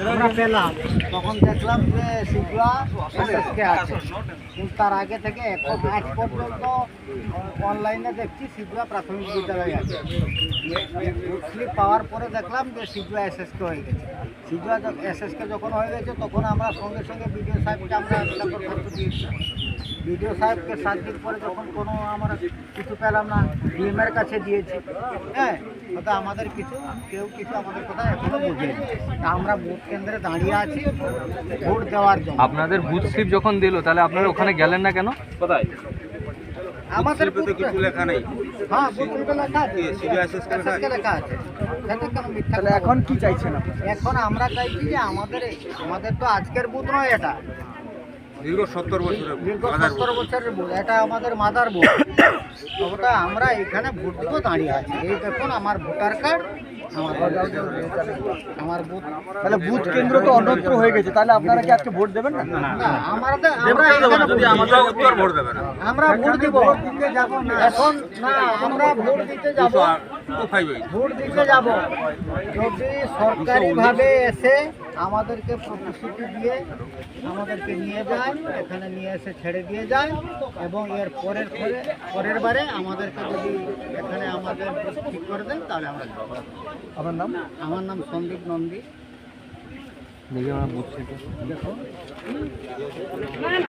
আমরা পেলাম, তখন দেখলাম যে সিগুয়া এসএসকে আছে, কিন্তু তার আগে থেকে এখন আজ পর্যন্ত অনলাইনে দেখছি সিগুয়া প্রাথমিক বিদ্যালয় আছে। স্লিপ পাওয়ার পরে দেখলাম যে সিগুয়া এসএসকে হয়ে গেছে। সিগুয়া এসএসকে যখন হয়ে গেছে তখন আমরা সঙ্গে সঙ্গে বিডিও সাহেবকে আমরা দরখাস্ত দিয়েছি। বিডিও সাহেবকে 7 দিন পরে যখন কোনো আমরা কিছু পেলাম না, ডিএমের কাছে দিয়েছি। হ্যাঁ, তো আমাদের কেউ কিছু আমাদের কথা এখনো বোঝেনি। আমরা ভোট কেন্দ্রে দাঁড়িয়ে আছি ভোট দেওয়ার জন্য। আপনাদের বুথ স্লিপ যখন দিল তাহলে আপনারা ওখানে গেলেন না কেন? কোথায়? আমাদের তো কিছু লেখা নেই। হ্যাঁ, বুথ স্লিপে লেখা আছে, SSK লেখা আছে। সেটা কেন মিথ্যা? তাহলে এখন কি চাইছেন আপনারা? এখন আমরা চাইছি যে আমাদের তো আজকের বুথ নয়, এটা দীর্ঘ 70 বছরের দীর্ঘ 70 বছরের বুথ, এটা আমাদের মাদার বুথ। ওটা আমরা এখানে ভোট দিতে দাঁড়িয়ে আছি। এই দেখুন আমার ভোটার কার্ড, আমার বুথ। তাহলে বুথ কেন্দ্র তো অন্যত্র হয়ে গেছে, তাহলে আপনারা কি আজকে ভোট দেবেন না? না, ভোট দেবে না। আমরা ভোট দিব, দিতে যাব না এখন। না, আমরা ভোট দিতে যাব, ভোট দিতে যাব যদি সরকারিভাবে এসে আমাদেরকে প্রতিশ্রুতি দিয়ে আমাদেরকে নিয়ে যায়, এখানে নিয়ে এসে ছেড়ে দিয়ে যায়, এবং এর পরের বারে আমাদেরকে যদি এখানে আমাদের ঠিক করে দেন তাহলে আমরা যাব। আমার নাম? আমার নাম সন্দীপ নন্দী। দেখি আমরা বুথ স্লিপে দেখুন।